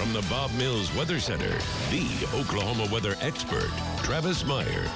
From the Bob Mills Weather Center, the Oklahoma weather expert, Travis Meyer.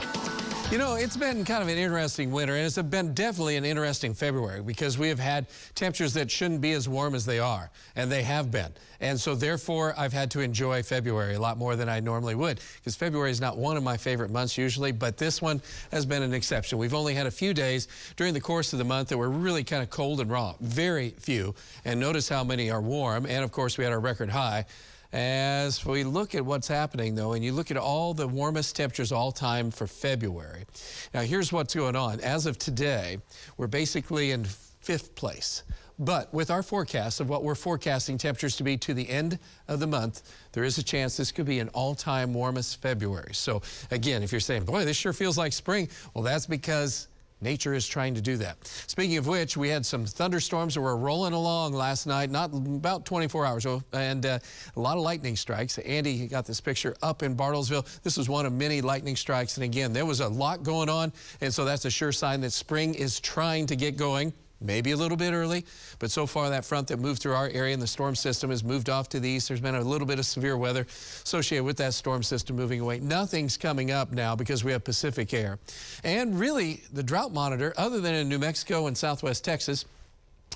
You know, it's been kind of an interesting winter, and it's been definitely an interesting February because we have had temperatures that shouldn't be as warm as they are, and they have been. And so therefore, I've had to enjoy February a lot more than I normally would, because February is not one of my favorite months usually, but this one has been an exception. We've only had a few days during the course of the month that were really kind of cold and raw, very few, and notice how many are warm, and of course we had our record high. As we look at what's happening, though, and you look at all the warmest temperatures all time for February. Now, here's what's going on. As of today, we're basically in 5th place. But with our forecast of what we're forecasting temperatures to be to the end of the month, there is a chance this could be an all-time warmest February. So, again, if you're saying, boy, this sure feels like spring, well, that's because nature is trying to do that. Speaking of which, we had some thunderstorms that were rolling along last night, not about 24 hours ago, and a lot of lightning strikes. Andy got this picture up in Bartlesville. This was one of many lightning strikes, and again, there was a lot going on, and so that's a sure sign that spring is trying to get going. Maybe a little bit early, but so far that front that moved through our area and the storm system has moved off to the east. There's been a little bit of severe weather associated with that storm system moving away. Nothing's coming up now because we have Pacific air. And really, the drought monitor, other than in New Mexico and southwest Texas,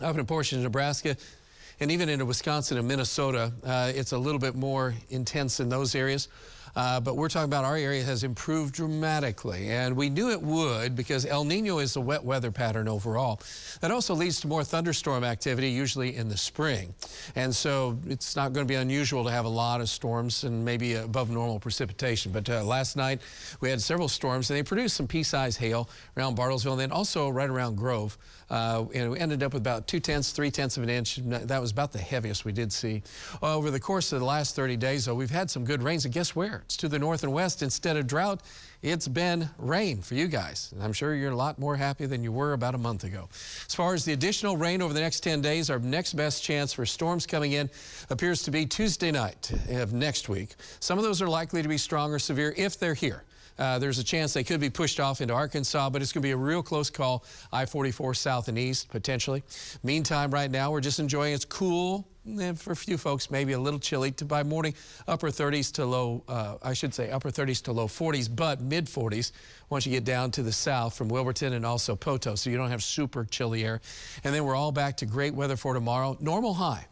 up in a portion of Nebraska, and even into Wisconsin and Minnesota, it's a little bit more intense in those areas. But we're talking about our area has improved dramatically, and we knew it would because El Nino is a wet weather pattern overall. That also leads to more thunderstorm activity, usually in the spring. And so it's not going to be unusual to have a lot of storms and maybe above normal precipitation. But last night we had several storms, and they produced some pea-sized hail around Bartlesville and then also right around Grove. And we ended up with about 2/10, 3/10 of an inch. That was about the heaviest we did see. Over the course of the last 30 days, though, we've had some good rains, and guess where? It's to the north and west. Instead of drought, it's been rain for you guys. And I'm sure you're a lot more happy than you were about a month ago. As far as the additional rain over the next 10 days, our next best chance for storms coming in appears to be Tuesday night of next week. Some of those are likely to be strong or severe if they're here. There's a chance they could be pushed off into Arkansas, but it's going to be a real close call, I-44 south and east, potentially. Meantime, right now, we're just enjoying it's cool, and for a few folks, maybe a little chilly by morning, upper 30s to low, upper 30s to low 40s, but mid 40s once you get down to the south from Wilburton and also Poto, so you don't have super chilly air. And then we're all back to great weather for tomorrow. Normal high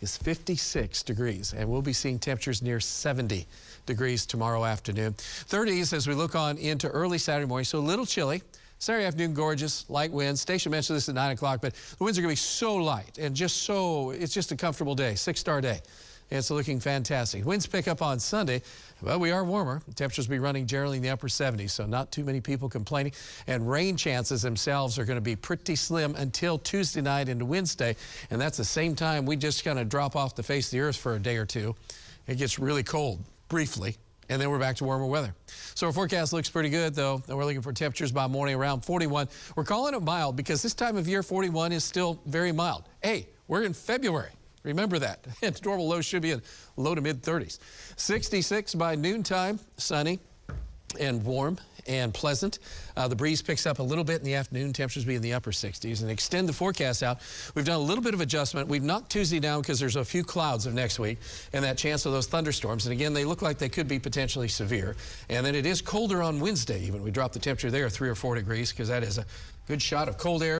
is 56 degrees, and we'll be seeing temperatures near 70 degrees tomorrow afternoon. 30s as we look on into early Saturday morning, so a little chilly. Saturday afternoon, gorgeous, light winds. Station mentioned this at 9 o'clock, but the winds are going to be so light and it's just a comfortable day, 6-star day. It's looking fantastic. Winds pick up on Sunday. Well, we are warmer. Temperatures will be running generally in the upper 70s, so not too many people complaining. And rain chances themselves are going to be pretty slim until Tuesday night into Wednesday. And that's the same time we just kind of drop off the face of the earth for a day or two. It gets really cold briefly, and then we're back to warmer weather. So our forecast looks pretty good, though, and we're looking for temperatures by morning around 41. We're calling it mild because this time of year, 41 is still very mild. Hey, we're in February. Remember that. And normal lows should be in low to mid 30s. 66 by noontime, sunny and warm and pleasant. The breeze picks up a little bit in the afternoon. Temperatures be in the upper 60s. And extend the forecast out. We've done a little bit of adjustment. We've knocked Tuesday down because there's a few clouds of next week and that chance of those thunderstorms. And again, they look like they could be potentially severe. And then it is colder on Wednesday even. We drop the temperature there 3 or 4 degrees because that is a good shot of cold air.